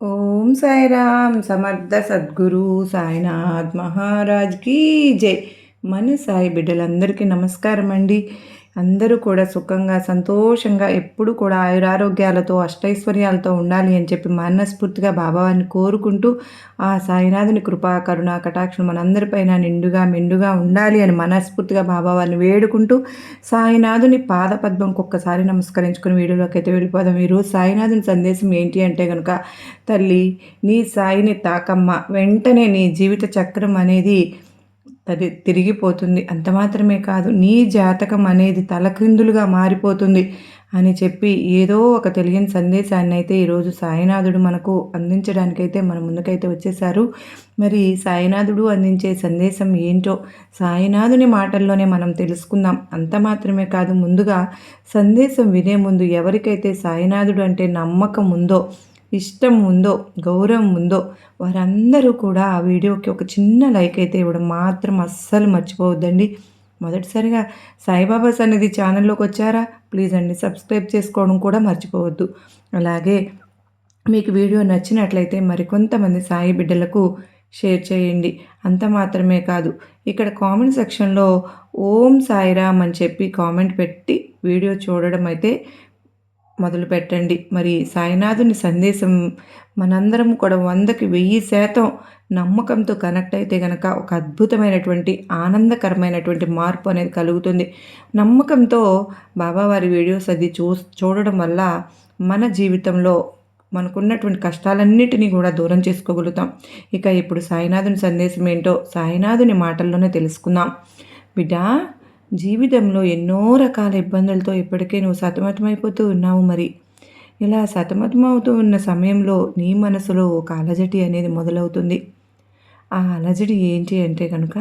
ఓం సాయిరామ్ సమర్థ సద్గురు సాయినాథ్ మహారాజ్ కీ జై. మన సాయి బిడ్డలందరికీ నమస్కారం అండి. అందరూ కూడా సుఖంగా సంతోషంగా ఎప్పుడు కూడా ఆయురారోగ్యాలతో అష్టైశ్వర్యాలతో ఉండాలి అని చెప్పి మనస్ఫూర్తిగా బాబావారిని కోరుకుంటూ ఆ సాయినాథుని కృపా కరుణా కటాక్షం మనందరిపైన నిండుగా మెండుగా ఉండాలి అని మనస్ఫూర్తిగా బాబావారిని వేడుకుంటూ సాయినాథుని పాదపద్మంకి ఒక్కసారి నమస్కరించుకుని వీడియోలోకి అయితే వెళ్ళిపోదాం. ఈరోజు సాయినాథుని సందేశం ఏంటి అంటే కనుక, తల్లి నీ సాయిని తాకమ్మ, వెంటనే నీ జీవిత చక్రం అనేది తిరిగిపోతుంది. అంత మాత్రమే కాదు, నీ జాతకం అనేది తలక్రిందులుగా మారిపోతుంది అని చెప్పి ఏదో ఒక తెలియని సందేశాన్ని అయితే ఈరోజు సాయినాథుడు మనకు అందించడానికైతే మన ముందుకైతే వచ్చేసారు. మరి సాయినాథుడు అందించే సందేశం ఏంటో సాయినాథుని మాటల్లోనే మనం తెలుసుకుందాం. అంత మాత్రమే కాదు, ముందుగా సందేశం వినే ముందు ఎవరికైతే సాయినాథుడు అంటే నమ్మకం ఉందో, ఇష్టం ఉందో, గౌరవం ఉందో వారందరూ కూడా ఆ వీడియోకి ఒక చిన్న లైక్ అయితే ఇవ్వడం మాత్రం అస్సలు మర్చిపోవద్దండి. మొదటిసారిగా సాయిబాబా సన్నిధి ఛానల్లోకి వచ్చారా, ప్లీజ్ అండి సబ్స్క్రైబ్ చేసుకోవడం కూడా మర్చిపోవద్దు. అలాగే మీకు వీడియో నచ్చినట్లయితే మరికొంతమంది సాయి బిడ్డలకు షేర్ చేయండి. అంత మాత్రమే కాదు, ఇక్కడ కామెంట్ సెక్షన్లో ఓం సాయిరామ్ అని చెప్పి కామెంట్ పెట్టి వీడియో చూడడం అయితే మొదలు పెట్టండి. మరి సాయినాథుని సందేశం మనందరం కూడా 100కి 1000% నమ్మకంతో కనెక్ట్ అయితే కనుక ఒక అద్భుతమైనటువంటి ఆనందకరమైనటువంటి మార్పు అనేది కలుగుతుంది. నమ్మకంతో బాబావారి వీడియోస్ అది చూడడం వల్ల మన జీవితంలో మనకున్నటువంటి కష్టాలన్నిటినీ కూడా దూరం చేసుకోగలుగుతాం. ఇక ఇప్పుడు సాయినాథుని సందేశం ఏంటో సాయినాథుని మాటల్లోనే తెలుసుకుందాం. బిడ్డ, జీవితంలో ఎన్నో రకాల ఇబ్బందులతో ఇప్పటికే నువ్వు సతమతమైపోతూ ఉన్నావు. మరి ఇలా సతమతమవుతూ ఉన్న సమయంలో నీ మనసులో ఒక అలజడి అనేది మొదలవుతుంది. ఆ అలజడి ఏంటి అంటే కనుక,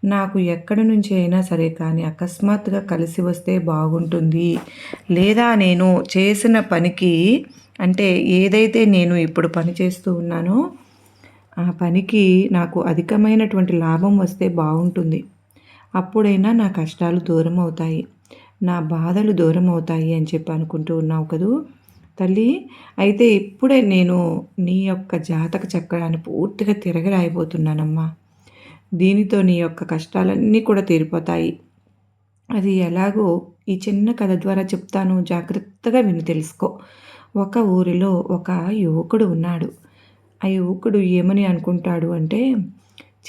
నాకు ఎక్కడి నుంచి అయినా సరే కానీ అకస్మాత్తుగా కలిసి వస్తే బాగుంటుంది, లేదా నేను చేసిన పనికి అంటే ఏదైతే నేను ఇప్పుడు పని చేస్తూ ఉన్నానో ఆ పనికి నాకు అధికమైనటువంటి లాభం వస్తే బాగుంటుంది, అప్పుడైనా నా కష్టాలు దూరం అవుతాయి, నా బాధలు దూరం అవుతాయి అని చెప్పి అనుకుంటూ ఉన్నావు కదూ తల్లి. అయితే ఇప్పుడే నేను నీ యొక్క జాతక చక్రాన్ని పూర్తిగా తిరగరాయిపోతున్నానమ్మా. దీనితో నీ యొక్క కష్టాలన్నీ కూడా తీరిపోతాయి. అది ఎలాగో ఈ చిన్న కథ ద్వారా చెప్తాను, జాగ్రత్తగా విని తెలుసుకో. ఒక ఊరిలో ఒక యువకుడు ఉన్నాడు. ఆ యువకుడు ఏమని అనుకుంటాడు అంటే,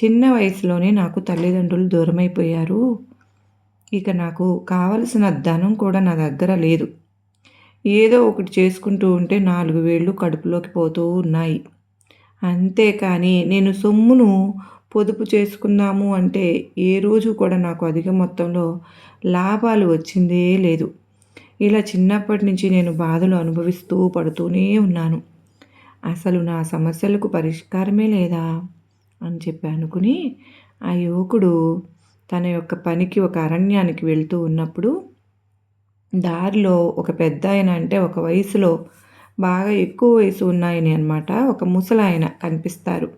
చిన్న వయసులోనే నాకు తల్లిదండ్రులు దూరమైపోయారు, ఇక నాకు కావలసిన ధనం కూడా నా దగ్గర లేదు, ఏదో ఒకటి చేసుకుంటూ ఉంటే 4 వేళ్ళు కడుపులోకి పోతూ ఉన్నాయి, అంతేకాని నేను సొమ్మును పొదుపు చేసుకుందాము అంటే ఏ రోజు కూడా నాకు అధిక మొత్తంలో లాభాలు వచ్చిందే లేదు. ఇలా చిన్నప్పటి నుంచి నేను బాధలు అనుభవిస్తూ పడుతూనే ఉన్నాను. అసలు నా సమస్యలకు పరిష్కారమే లేదా అని చెప్పి అనుకుని ఆ యువకుడు తన యొక్క పనికి ఒక అరణ్యానికి వెళ్తూ ఉన్నప్పుడు దారిలో ఒక పెద్ద ఆయన, అంటే ఒక వయసులో బాగా ఎక్కువ వయసు ఉన్నాయని అనమాట, ఒక ముసలాయన కనిపిస్తారు.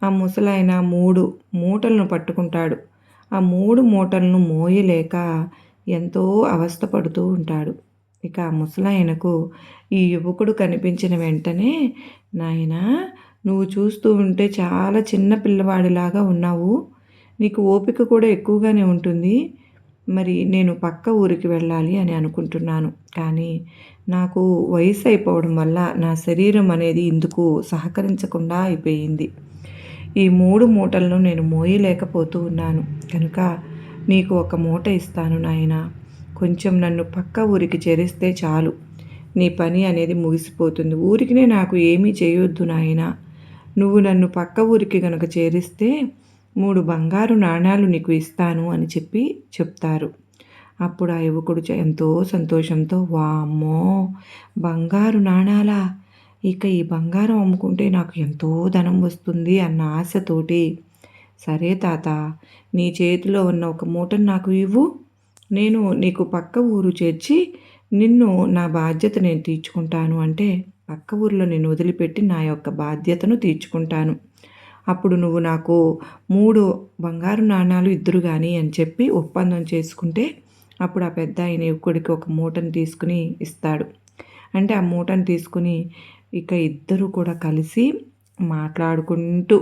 ఆ ముసలాయన 3 మూటలను పట్టుకుంటాడు. ఆ 3 మూటలను మోయలేక ఎంతో అవస్థపడుతూ ఉంటాడు. ఇక ఆ ముసలాయనకు ఈ యువకుడు కనిపించిన వెంటనే, నాయనా, నువ్వు చూస్తూ ఉంటే చాలా చిన్న పిల్లవాడిలాగా ఉన్నావు, నీకు ఓపిక కూడా ఎక్కువగానే ఉంటుంది, మరి నేను పక్క ఊరికి వెళ్ళాలి అని అనుకుంటున్నాను, కానీ నాకు వయసు అయిపోవడం వల్ల నా శరీరం అనేది ఇందుకు సహకరించకుండా అయిపోయింది. ఈ 3 మూటలను నేను మోయలేకపోతూ ఉన్నాను కనుక నీకు ఒక మూట ఇస్తాను నాయనా, కొంచెం నన్ను పక్క ఊరికి చేరిస్తే చాలు, నీ పని అనేది ముగిసిపోతుంది, ఊరికినే నాకు ఏమీ చేయొద్దు నాయనా, నువ్వు నన్ను పక్క ఊరికి గనక చేరిస్తే 3 బంగారు నాణాలు నీకు ఇస్తాను అని చెప్పి చెప్తారు. అప్పుడు ఆ యువకుడు ఎంతో సంతోషంతో, వామ్మో, బంగారు నాణాలా, ఇక ఈ బంగారం అమ్ముకుంటే నాకు ఎంతో ధనం వస్తుంది అన్న ఆశతోటి, సరే తాత, నీ చేతిలో ఉన్న ఒక మూటను నాకు ఇవ్వు, నేను నీకు పక్క ఊరు చేర్చి నిన్ను నా బాధ్యత నేను తీర్చుకుంటాను, అంటే పక్క ఊరిలో నేను వదిలిపెట్టి నా యొక్క బాధ్యతను తీర్చుకుంటాను, అప్పుడు నువ్వు నాకు 3 బంగారు నాణాలు ఇద్దురు కానీ అని చెప్పి ఒప్పందం చేసుకుంటే, అప్పుడు ఆ పెద్ద ఆయన యువకుడికి ఒక మూటను తీసుకుని ఇస్తాడు. అంటే ఆ మూటను తీసుకుని ఇక ఇద్దరు కూడా కలిసి మాట్లాడుకుంటూ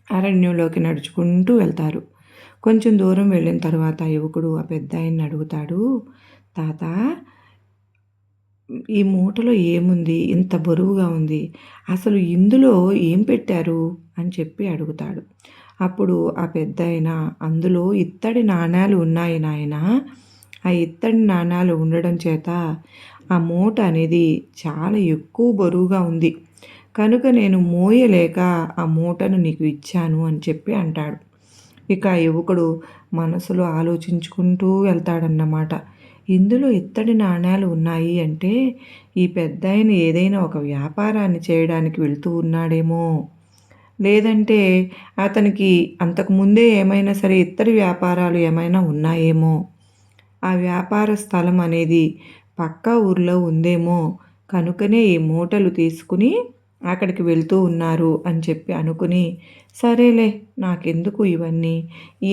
అరణ్యంలోకి నడుచుకుంటూ వెళ్తారు. కొంచెం దూరం వెళ్ళిన తర్వాత యువకుడు ఆ పెద్దాయన్ని అడుగుతాడు, తాత, ఈ మూటలో ఏముంది? ఇంత బరువుగా ఉంది. అసలు ఇందులో ఏం పెట్టారు? అని చెప్పి అడుగుతాడు. అప్పుడు ఆ పెద్దాయన, అందులో ఇత్తడి నాణేలు ఉన్నాయి నాయనా. ఆ ఇత్తడి నాణేలు ఉండడం చేత ఆ మూట అనేది చాలా ఎక్కువ బరువుగా ఉంది. కనుక నేను మోయలేక ఆ మూటను నీకు ఇచ్చాను అని చెప్పి అంటాడు. ఇక ఆ యువకుడు మనసులో ఆలోచించుకుంటూ వెళ్తాడన్నమాట. ఇందులో ఇత్తడి నాణేలు ఉన్నాయి అంటే ఈ పెద్దాయన ఏదైనా ఒక వ్యాపారాన్ని చేయడానికి వెళ్తూ ఉన్నాడేమో! లేదంటే అతనికి అంతకుముందే ఏమైనా సరే ఇత్తడి వ్యాపారాలు ఏమైనా ఉన్నాయేమో! ఆ వ్యాపార స్థలం అనేది పక్కా ఊర్లో ఉందేమో! కనుకనే ఈ మూటలు తీసుకుని అక్కడికి వెళ్తూ ఉన్నారు అని చెప్పి అనుకుని, సరేలే నాకెందుకు ఇవన్నీ,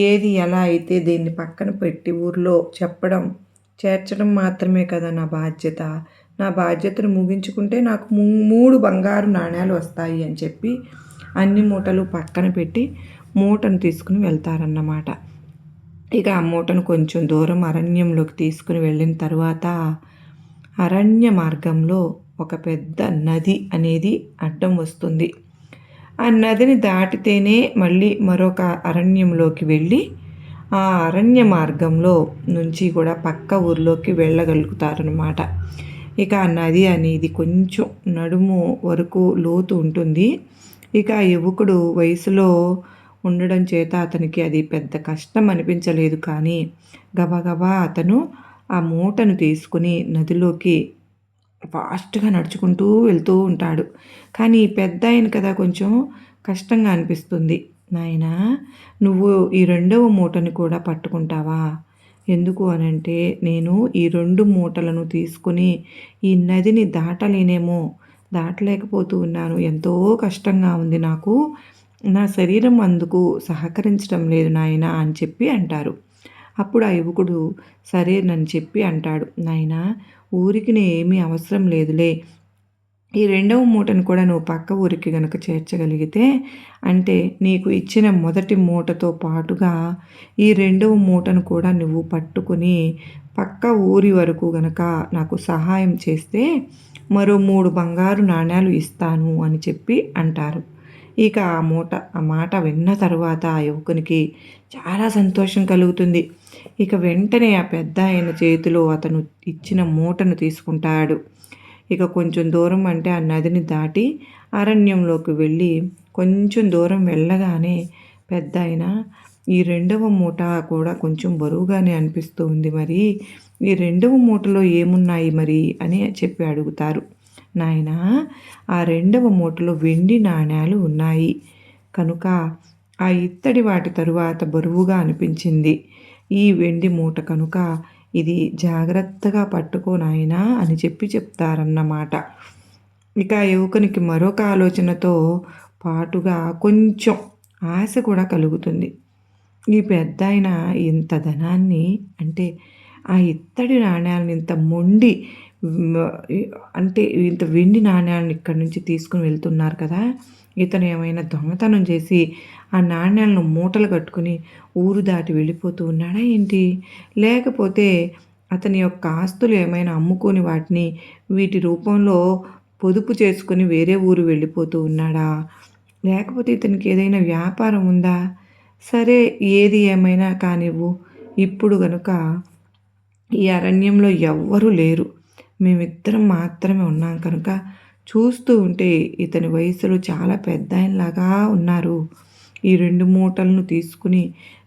ఏది ఎలా అయితే దీన్ని పక్కన పెట్టి ఊర్లో చెప్పడం, చేర్చడం మాత్రమే కదా నా బాధ్యత. నా బాధ్యతను ముగించుకుంటే నాకు 3 బంగారు నాణేలు వస్తాయి అని చెప్పి అన్ని మూటలు పక్కన పెట్టి మూటను తీసుకుని వెళ్తారన్నమాట. ఇక ఆ మూటను కొంచెం దూరం అరణ్యంలోకి తీసుకుని వెళ్ళిన తర్వాత అరణ్య మార్గంలో ఒక పెద్ద నది అనేది అడ్డం వస్తుంది. ఆ నదిని దాటితేనే మళ్ళీ మరొక అరణ్యంలోకి వెళ్ళి ఆ అరణ్య మార్గంలో నుంచి కూడా పక్క ఊర్లోకి వెళ్ళగలుగుతారనమాట. ఇక ఆ నది అనేది కొంచెం నడుము వరకు లోతు ఉంటుంది. ఇక ఆ యువకుడు వయసులో ఉండడం చేత అతనికి అది పెద్ద కష్టం అనిపించలేదు. కానీ గబగబా అతను ఆ మూటను తీసుకుని నదిలోకి ఫాస్ట్గా నడుచుకుంటూ వెళ్తూ ఉంటాడు. కానీ పెద్దాయన కదా కొంచెం కష్టంగా అనిపిస్తుంది. నాయనా, నువ్వు ఈ రెండవ మూటని కూడా పట్టుకుంటావా? ఎందుకు అనంటే నేను ఈ 2 మూటలను తీసుకుని ఈ నదిని దాటలేనేమో, దాటలేకపోతూ ఉన్నాను. ఎంతో కష్టంగా ఉంది నాకు. నా శరీరం అందుకు సహకరించడం లేదు నాయనా అని చెప్పి అంటారు. అప్పుడు ఆ యువకుడు సరేనని చెప్పి అంటాడు, నాయనా, ఊరికి ఏమీ అవసరం లేదులే. ఈ రెండవ మూటను కూడా నువ్వు పక్క ఊరికి గనక చేర్చగలిగితే, అంటే నీకు ఇచ్చిన మొదటి మూటతో పాటుగా ఈ రెండవ మూటను కూడా నువ్వు పట్టుకుని పక్క ఊరి వరకు గనక నాకు సహాయం చేస్తే మరో 3 బంగారు నాణేలు ఇస్తాను అని చెప్పి అంటారు. ఇక ఆ మాట విన్న తర్వాత ఆ యువకునికి చాలా సంతోషం కలుగుతుంది. ఇక వెంటనే ఆ పెద్దాయన చేతిలో అతను ఇచ్చిన మూటను తీసుకుంటాడు. ఇక కొంచెం దూరం అంటే ఆ నదిని దాటి అరణ్యంలోకి వెళ్ళి కొంచెం దూరం వెళ్ళగానే పెద్దాయన, ఈ రెండవ మూట కూడా కొంచెం బరువుగానే అనిపిస్తూ ఉంది, మరి ఈ రెండవ మూటలో ఏమున్నాయి మరి అని చెప్పి అడుగుతారు. నాయనా, ఆ రెండవ మూటలో వెండి నాణేలు ఉన్నాయి కనుక ఆ ఇత్తడి వాటి తరువాత బరువుగా అనిపించింది. ఈ వెండి మూట కనుక ఇది జాగ్రత్తగా పట్టుకో నాయనా అని చెప్పి చెప్తారన్నమాట. ఇక యువకునికి మరొక ఆలోచనతో పాటుగా కొంచెం ఆశ కూడా కలుగుతుంది. ఈ పెద్దాయన ఇంత ధనాన్ని, అంటే ఆ ఇత్తడి నాణేలను ఇంత మొండి అంటే ఇంత వెండి నాణేలను ఇక్కడి నుంచి తీసుకుని వెళ్తున్నారు కదా, ఇతను ఏమైనా దొంగతనం చేసి ఆ నాణేలను మూటలు కట్టుకుని ఊరు దాటి వెళ్ళిపోతూ ఉన్నాడా ఏంటి? లేకపోతే అతని యొక్క ఆస్తులు ఏమైనా అమ్ముకొని వాటిని వీటి రూపంలో పొదుపు చేసుకొని వేరే ఊరు వెళ్ళిపోతూ ఉన్నాడా? లేకపోతే ఇతనికి ఏదైనా వ్యాపారం ఉందా? సరే, ఏది ఏమైనా కానివ్వు, ఇప్పుడు గనుక ఈ అరణ్యంలో ఎవ్వరూ లేరు. మేమిద్దరం మాత్రమే ఉన్నాం కనుక చూస్తూ ఉంటే ఇతని వయసులో చాలా పెద్దాయనలాగా ఉన్నారు. ఈ 2 మూటలను తీసుకుని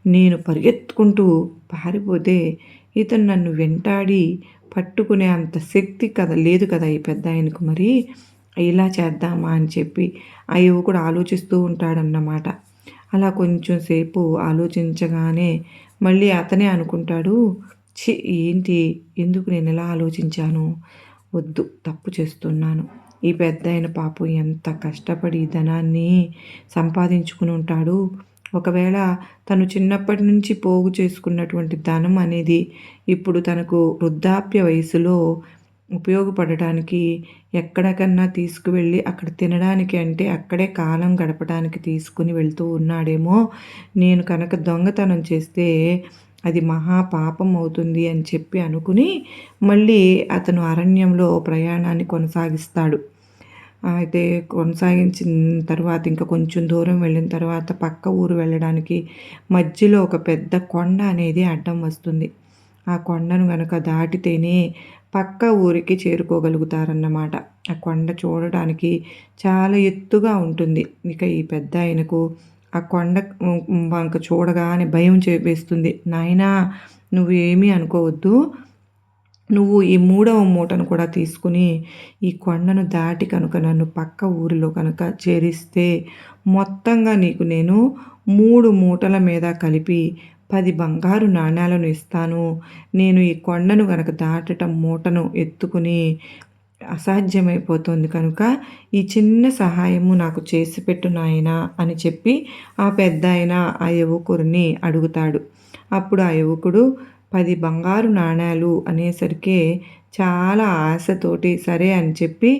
నేను పరిగెత్తుకుంటూ పారిపోతే ఇతను నన్ను వెంటాడి పట్టుకునే అంత శక్తి లేదు కదా ఈ పెద్దాయనకు. మరి ఇలా చేద్దామా అని చెప్పి ఆ యువకుడు ఆలోచిస్తూ ఉంటాడన్నమాట. అలా కొంచెం సేపు ఆలోచించగానే మళ్ళీ అతనే అనుకుంటాడు, ఛీ, ఏంటి, ఎందుకు నేను ఇలా ఆలోచించాను, వద్దు, తప్పు చేస్తున్నాను. ఈ పెద్దాయన పాపం ఎంత కష్టపడి ధనాన్ని సంపాదించుకుని ఉంటాడు. ఒకవేళ తను చిన్నప్పటి నుంచి పోగు చేసుకున్నటువంటి ధనం అనేది ఇప్పుడు తనకు వృద్ధాప్య వయసులో ఉపయోగపడటానికి ఎక్కడికన్నా తీసుకువెళ్ళి అక్కడ తినడానికి అంటే అక్కడే కాలం గడపడానికి తీసుకుని వెళ్తూ ఉన్నాడేమో. నేను కనుక దొంగతనం చేస్తే అది మహా పాపం అవుతుంది అని చెప్పి అనుకుని మళ్ళీ అతను అరణ్యంలో ప్రయాణాన్ని కొనసాగిస్తాడు. అయితే కొనసాగించిన తర్వాత ఇంకా కొంచెం దూరం వెళ్ళిన తర్వాత పక్క ఊరు వెళ్ళడానికి మధ్యలో ఒక పెద్ద కొండ అనేది అడ్డం వస్తుంది. ఆ కొండను గనక దాటితేనే పక్క ఊరికి చేరుకోగలుగుతారన్నమాట. ఆ కొండ చూడడానికి చాలా ఎత్తుగా ఉంటుంది. ఇక ఈ పెద్దాయనకు ఆ కొండ వంక చూడగానే భయం వేస్తుంది. నాయనా, నువ్వు ఏమీ అనుకోవద్దు. నువ్వు ఈ మూడవ మూటను కూడా తీసుకుని ఈ కొండను దాటి కనుక నన్ను పక్క ఊరిలో కనుక చేరిస్తే మొత్తంగా నీకు నేను 3 మూటల మీద కలిపి 10 బంగారు నాణేలను ఇస్తాను. నేను ఈ కొండను గనక దాటటం మూటను ఎత్తుకుని అసాధ్యమైపోతుంది కనుక ఈ చిన్న సహాయము నాకు చేసి పెట్టు నాయనా అని చెప్పి ఆ పెద్దాయన ఆ యువకుడిని అడుగుతాడు. అప్పుడు ఆ యువకుడు 10 బంగారు నాణేలు అనేసరికే చాలా ఆశతోటి సరే అని చెప్పి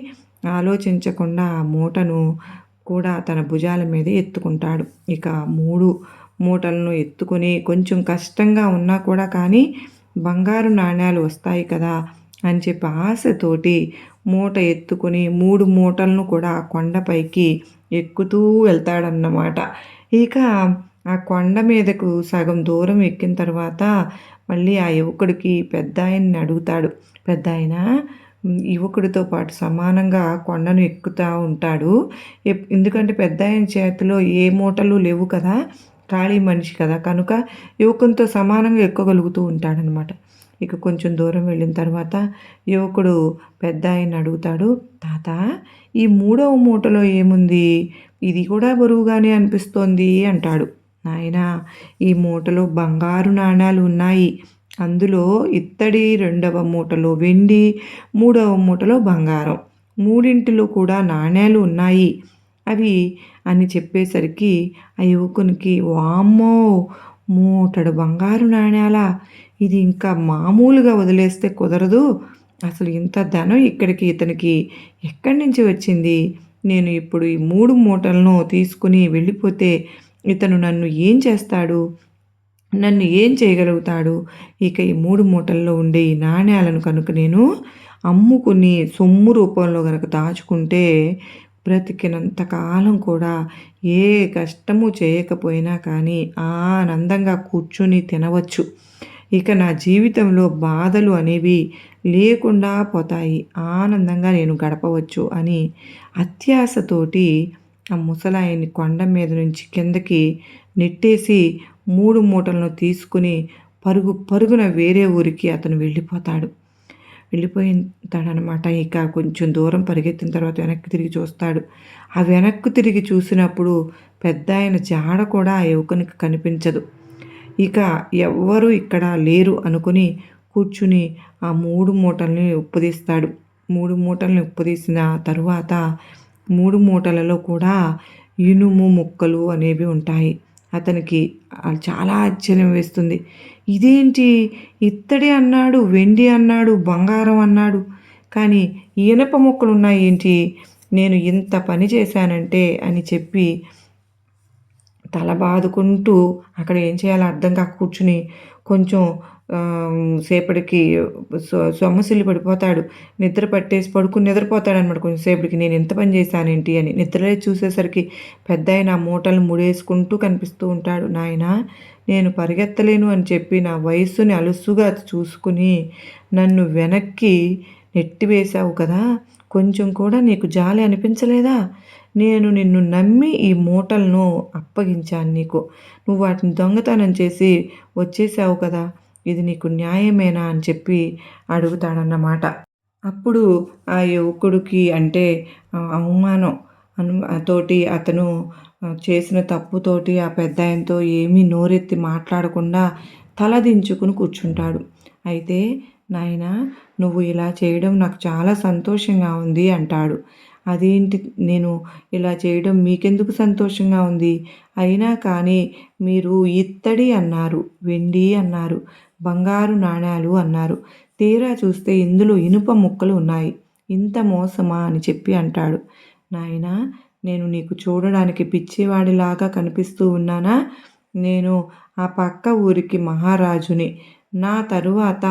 ఆలోచించకుండా ఆ మూటను కూడా తన భుజాల మీద ఎత్తుకుంటాడు. ఇక 3 మూటలను ఎత్తుకొని కొంచెం కష్టంగా ఉన్నా కూడా కానీ బంగారు నాణేలు వస్తాయి కదా అని చెప్పి ఆశతోటి మూట ఎత్తుకొని 3 మూటలను కూడా కొండపైకి ఎక్కుతూ వెళ్తాడన్నమాట. ఇక ఆ కొండ మీదకు సగం దూరం ఎక్కిన తర్వాత మళ్ళీ ఆ యువకుడికి పెద్దాయన్ని అడుగుతాడు. పెద్దాయన యువకుడితో పాటు సమానంగా కొండను ఎక్కుతా ఉంటాడు. ఎందుకంటే పెద్దాయన చేతిలో ఏ మూటలు లేవు కదా, ఖాళీ మనిషి కదా, కనుక యువకునితో సమానంగా ఎక్కగలుగుతూ ఉంటాడనమాట. ఇక కొంచెం దూరం వెళ్ళిన తర్వాత యువకుడు పెద్దాయన్ని అడుగుతాడు. తాత, ఈ 3వ మూటలో ఏముంది? ఇది కూడా బరువుగానే అనిపిస్తోంది అంటాడు. నాయనా, ఈ మూటలో బంగారు నాణేలు ఉన్నాయి. అందులో ఇత్తడి 2వ మూటలో వెండి, 3వ మూటలో బంగారం. మూడింటిలో కూడా నాణేలు ఉన్నాయి అవి అని చెప్పేసరికి ఆ యువకునికి వామ్మో, మూటడు బంగారు నాణేలా? ఇది ఇంకా మామూలుగా వదిలేస్తే కుదరదు. అసలు ఇంత ధనం ఇక్కడికి ఇతనికి ఎక్కడి నుంచి వచ్చింది? నేను ఇప్పుడు ఈ 3 మూటలను తీసుకుని వెళ్ళిపోతే ఇతను నన్ను ఏం చేస్తాడు? నన్ను ఏం చేయగలుగుతాడు? ఇక ఈ 3 మూటల్లో ఉండే ఈ నాణేలను కనుక నేను అమ్ముకుని సొమ్ము రూపంలో గనక దాచుకుంటే బ్రతికినంత కాలం కూడా ఏ కష్టము చేయకపోయినా కానీ ఆనందంగా కూర్చుని తినవచ్చు. ఇక నా జీవితంలో బాధలు అనేవి లేకుండా పోతాయి. ఆనందంగా నేను గడపవచ్చు అని అత్యాశతోటి ఆ ముసలాయన్ని కొండ మీద నుంచి కిందకి నెట్టేసి 3 మూటలను తీసుకుని పరుగు పరుగున వేరే ఊరికి అతను వెళ్ళిపోతాడనమాట. ఇక కొంచెం దూరం పరిగెత్తిన తర్వాత వెనక్కి తిరిగి చూస్తాడు. ఆ వెనక్కి తిరిగి చూసినప్పుడు పెద్దాయన జాడ కూడా ఆ యువకునికి కనిపించదు. ఇక ఎవ్వరూ ఇక్కడ లేరు అనుకుని కూర్చుని ఆ 3 మూటల్ని ఉప్పదీస్తాడు. 3 మూటల్ని ఉప్పదీసిన తరువాత 3 మూటలలో కూడా ఇనుము ముక్కలు అనేవి ఉంటాయి. అతనికి చాలా ఆశ్చర్యం వేస్తుంది. ఇదేంటి, ఇత్తడి అన్నాడు, వెండి అన్నాడు, బంగారం అన్నాడు, కానీ ఇనప ముక్కలు ఉన్నాయి ఏంటి? నేను ఇంత పని చేశానంటే అని చెప్పి తల బాదుకుంటూ అక్కడ ఏం చేయాలో అర్థం కాక కూర్చుని కొంచెం సేపటికి సొమ్మసిల్లి పడిపోతాడు. నిద్ర పట్టేసి నిద్రపోతాడనమాట కొంచెం సేపటికి. నేను ఎంత పని చేశానేంటి అని నిద్రలే చూసేసరికి పెద్దాయన ఆ మూటలను ముడేసుకుంటూ కనిపిస్తూ ఉంటాడు. నాయనా, నేను పరిగెత్తలేను అని చెప్పి నా వయస్సుని అలుసుగా చూసుకుని నన్ను వెనక్కి నెట్టివేశావు కదా, కొంచెం కూడా నీకు జాలి అనిపించలేదా? నేను నిన్ను నమ్మి ఈ మూటలను అప్పగించాను నీకు. నువ్వు వాటిని దొంగతనం చేసి వచ్చేసావు కదా, ఇది నీకు న్యాయమేనా అని చెప్పి అడుగుతాడన్నమాట. అప్పుడు ఆ యువకుడికి అంటే అవమానం తోటి అతను చేసిన తప్పుతోటి ఆ పెద్దాయనతో ఏమీ నోరెత్తి మాట్లాడకుండా తలదించుకుని కూర్చుంటాడు. అయితే నాయనా, నువ్వు ఇలా చేయడం నాకు చాలా సంతోషంగా ఉంది అంటాడు. అదేంటి, నేను ఇలా చేయడం మీకెందుకు సంతోషంగా ఉంది? అయినా కానీ మీరు ఇత్తడి అన్నారు, వెండి అన్నారు, బంగారు నాణేలు అన్నారు. తీరా చూస్తే ఇందులో ఇనుప ముక్కలు ఉన్నాయి. ఇంత మోసమా అని చెప్పి అంటాడు. నాయనా, నేను నీకు చూడడానికి పిచ్చివాడిలాగా కనిపిస్తూ ఉన్నానా? నేను ఆ పక్క ఊరికి మహారాజుని. నా తరువాత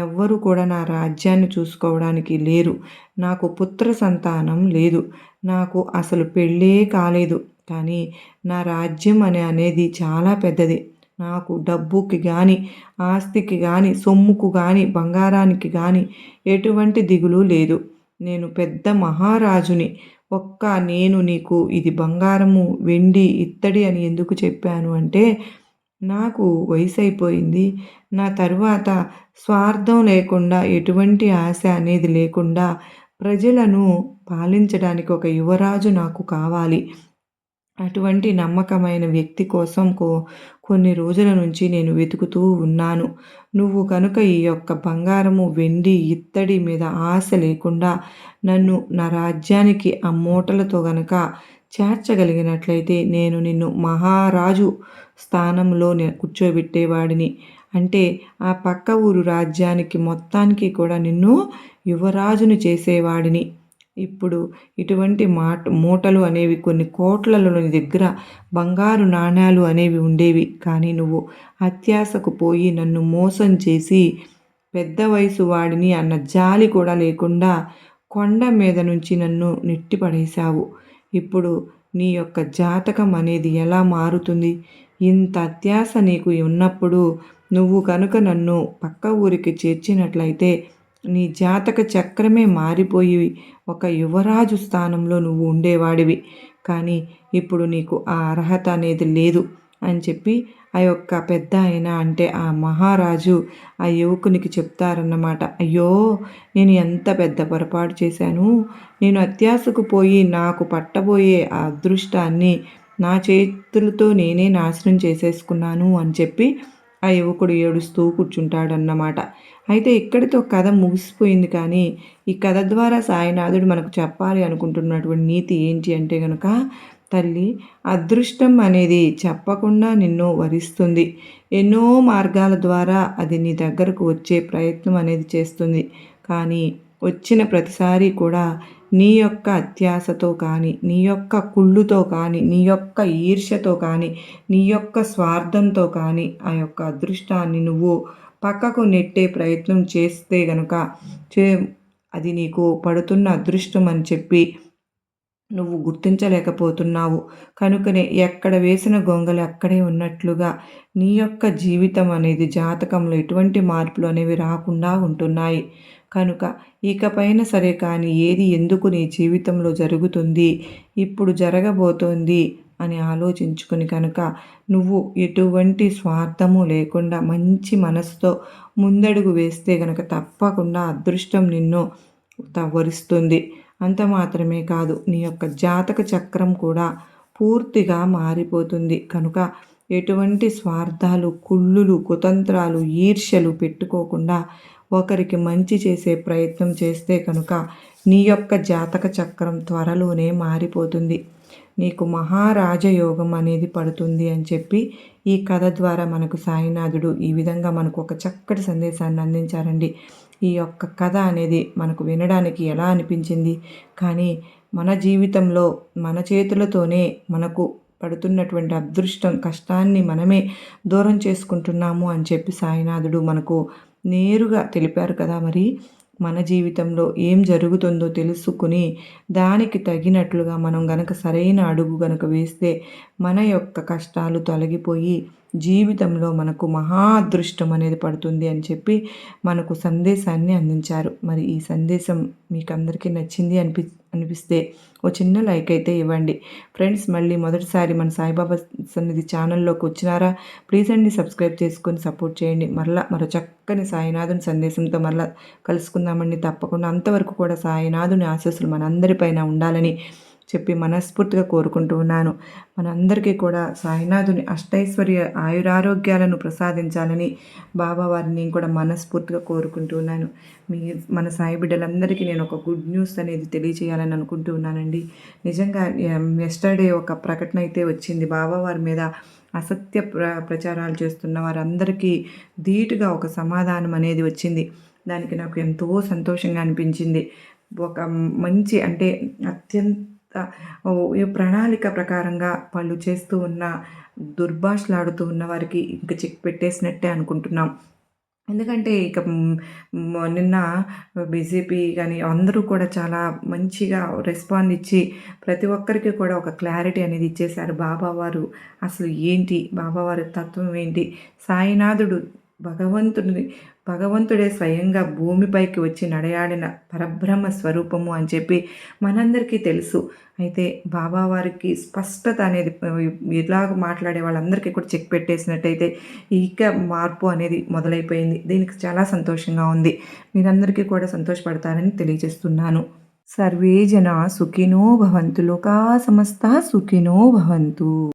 ఎవ్వరు కూడా నా రాజ్యాన్ని చూసుకోవడానికి లేరు. నాకు పుత్ర సంతానం లేదు. నాకు అసలు పెళ్ళే కాలేదు. కానీ నా రాజ్యం అనేది చాలా పెద్దది. నాకు డబ్బుకి గాని, ఆస్తికి గాని, సొమ్ముకు గాని, బంగారానికి గాని ఎటువంటి దిగులు లేదు. నేను పెద్ద మహారాజుని. నేను నీకు ఇది బంగారము, వెండి, ఇత్తడి అని ఎందుకు చెప్పాను అంటే, నాకు వయసైపోయింది. నా తరువాత స్వార్థం లేకుండా, ఎటువంటి ఆశ అనేది లేకుండా ప్రజలను పాలించడానికి ఒక యువరాజు నాకు కావాలి. అటువంటి నమ్మకమైన వ్యక్తి కోసం కొన్ని రోజుల నుంచి నేను వెతుకుతూ ఉన్నాను. నువ్వు కనుక ఈ యొక్క బంగారము, వెండి, ఇత్తడి మీద ఆశ లేకుండా నన్ను నా రాజ్యానికి ఆ మూటలతో గనక చేర్చగలిగినట్లయితే నేను నిన్ను మహారాజు స్థానంలో కూర్చోబెట్టేవాడిని. అంటే ఆ పక్క ఊరు రాజ్యానికి మొత్తానికి కూడా నిన్ను యువరాజుని చేసేవాడిని. ఇప్పుడు ఇటువంటి మూటలు అనేవి కొన్ని కోట్లలో నీ దగ్గర బంగారు నాణేలు అనేవి ఉండేవి. కానీ నువ్వు అత్యాశకు పోయి నన్ను మోసం చేసి పెద్ద వయసు వాడిని అన్న జాలి కూడా లేకుండా కొండ మీద నుంచి నన్ను నెట్టిపడేశావు. ఇప్పుడు నీ యొక్క జాతకం అనేది ఎలా మారుతుంది? ఇంత అత్యాశ నీకు ఉన్నప్పుడు నువ్వు కనుక నన్ను పక్క ఊరికి చేర్చినట్లయితే నీ జాతక చక్రమే మారిపోయి ఒక యువరాజు స్థానంలో నువ్వు ఉండేవాడివి. కానీ ఇప్పుడు నీకు ఆ అర్హత అనేది లేదు అని చెప్పి ఆ యొక్క పెద్ద ఆయన అంటే ఆ మహారాజు ఆ యువకునికి చెప్తారన్నమాట. అయ్యో, నేను ఎంత పెద్ద పొరపాటు చేశాను. నేను అత్యాశకు పోయి నాకు పట్టబోయే ఆ అదృష్టాన్ని నా చేతులతో నేనే నాశనం చేసేసుకున్నాను అని చెప్పి ఆ యువకుడు ఏడుస్తూ కూర్చుంటాడన్నమాట. అయితే ఇక్కడితో కథ ముగిసిపోయింది. కానీ ఈ కథ ద్వారా సాయినాథుడు మనకు చెప్పాలి అనుకుంటున్నటువంటి నీతి ఏంటి అంటే కనుక, తల్లి, అదృష్టం అనేది చెప్పకుండా నిన్ను వరిస్తుంది. ఎన్నో మార్గాల ద్వారా అది నీ దగ్గరకు వచ్చే ప్రయత్నం అనేది చేస్తుంది. కానీ వచ్చిన ప్రతిసారి కూడా నీ యొక్క అత్యాశతో కానీ, నీ యొక్క కుళ్ళుతో కానీ, నీ యొక్క ఈర్ష్యతో కానీ, నీ యొక్క స్వార్థంతో కానీ ఆ యొక్క అదృష్టాన్ని నువ్వు పక్కకు నెట్టే ప్రయత్నం చేస్తే గనుక అది నీకు పడుతున్న అదృష్టం అని చెప్పి నువ్వు గుర్తించలేకపోతున్నావు. కనుకనే ఎక్కడ వేసిన గొంగలు అక్కడే ఉన్నట్లుగా నీ యొక్క జీవితం అనేది జాతకంలో ఎటువంటి మార్పులు అనేవి రాకుండా ఉంటున్నాయి. కనుక ఇకపైన సరే కానీ ఏది ఎందుకు నీ జీవితంలో జరుగుతుంది, ఇప్పుడు జరగబోతోంది అని ఆలోచించుకుని కనుక నువ్వు ఎటువంటి స్వార్థము లేకుండా మంచి మనసుతో ముందడుగు వేస్తే గనక తప్పకుండా అదృష్టం నిన్ను వరిస్తుంది. అంత మాత్రమే కాదు, నీ యొక్క జాతక చక్రం కూడా పూర్తిగా మారిపోతుంది. కనుక ఎటువంటి స్వార్థాలు, కుళ్ళులు, కుతంత్రాలు, ఈర్ష్యలు పెట్టుకోకుండా ఒకరికి మంచి చేసే ప్రయత్నం చేస్తే కనుక నీ యొక్క జాతక చక్రం త్వరలోనే మారిపోతుంది. నీకు మహారాజయోగం అనేది పడుతుంది అని చెప్పి ఈ కథ ద్వారా మనకు సాయినాథుడు ఈ విధంగా మనకు ఒక చక్కటి సందేశాన్ని అందించారండి. ఈ యొక్క కథ అనేది మనకు వినడానికి ఎలా అనిపించింది? కానీ మన జీవితంలో మన చేతులతోనే మనకు పడుతున్నటువంటి అదృష్టం, కష్టాన్ని మనమే దూరం చేసుకుంటున్నాము అని చెప్పి సాయినాథుడు మనకు నేరుగా తెలిపారు కదా. మరి మన జీవితంలో ఏం జరుగుతుందో తెలుసుకుని దానికి తగినట్లుగా మనం గనక సరైన అడుగు గనక వేస్తే మన యొక్క కష్టాలు తొలగిపోయి జీవితంలో మనకు మహా అదృష్టం అనేది పడుతుంది అని చెప్పి మనకు సందేశాన్ని అందించారు. మరి ఈ సందేశం మీకు అందరికీ నచ్చింది అనిపిస్తే ఓ చిన్న లైక్ అయితే ఇవ్వండి. ఫ్రెండ్స్, మళ్ళీ మొదటిసారి మన సాయిబాబా సన్నిధి ఛానల్లోకి వచ్చినారా? ప్లీజ్ అండి, సబ్స్క్రైబ్ చేసుకొని సపోర్ట్ చేయండి. మరో చక్కని సాయినాథుని సందేశంతో మరలా కలుసుకుందామండి తప్పకుండా. అంతవరకు కూడా సాయినాథుని ఆశీస్సులు మనందరిపైన ఉండాలని చెప్పి మనస్ఫూర్తిగా కోరుకుంటూ ఉన్నాను. మనందరికీ కూడా సాయినాథుని అష్టైశ్వర్య ఆయురారోగ్యాలను ప్రసాదించాలని బాబావారిని నేను కూడా మనస్ఫూర్తిగా కోరుకుంటూ ఉన్నాను. మన సాయి బిడ్డలందరికీ నేను ఒక గుడ్ న్యూస్ అనేది తెలియజేయాలని అనుకుంటూ ఉన్నానండి. నిజంగా ఎస్టర్డే ఒక ప్రకటన అయితే వచ్చింది. బాబావారి మీద అసత్య ప్రచారాలు చేస్తున్న వారందరికీ ధీటుగా ఒక సమాధానం అనేది వచ్చింది. దానికి నాకు ఎంతో సంతోషంగా అనిపించింది. ఒక మంచి అంటే అత్యంత ఈ ప్రణాళిక ప్రకారంగా వాళ్ళు చేస్తూ ఉన్న దుర్భాషలాడుతూ ఉన్న వారికి ఇంక చెక్ పెట్టేసినట్టే అనుకుంటున్నాం. ఎందుకంటే ఇక నిన్న బీజేపీ గాని అందరూ కూడా చాలా మంచిగా రెస్పాండ్ ఇచ్చి ప్రతి ఒక్కరికి కూడా ఒక క్లారిటీ అనేది ఇచ్చేశారు. బాబావారు అసలు ఏంటి? బాబావారి తత్వం ఏంటి? సాయినాథుడు భగవంతుడిని భగవంతుడే స్వయంగా భూమిపైకి వచ్చి నడయాడిన పరబ్రహ్మ స్వరూపము అని చెప్పి మనందరికీ తెలుసు. అయితే బాబావారికి స్పష్టత అనేది ఇలాగ మాట్లాడే వాళ్ళందరికీ కూడా చెక్ పెట్టేసినట్టయితే ఇక మార్పు అనేది మొదలైపోయింది. దీనికి చాలా సంతోషంగా ఉంది. మీరందరికీ కూడా సంతోషపడతారని తెలియజేస్తున్నాను. సర్వే జనా సుఖినో భవంతు. లోకా సమస్తా సుఖినో భవంతు.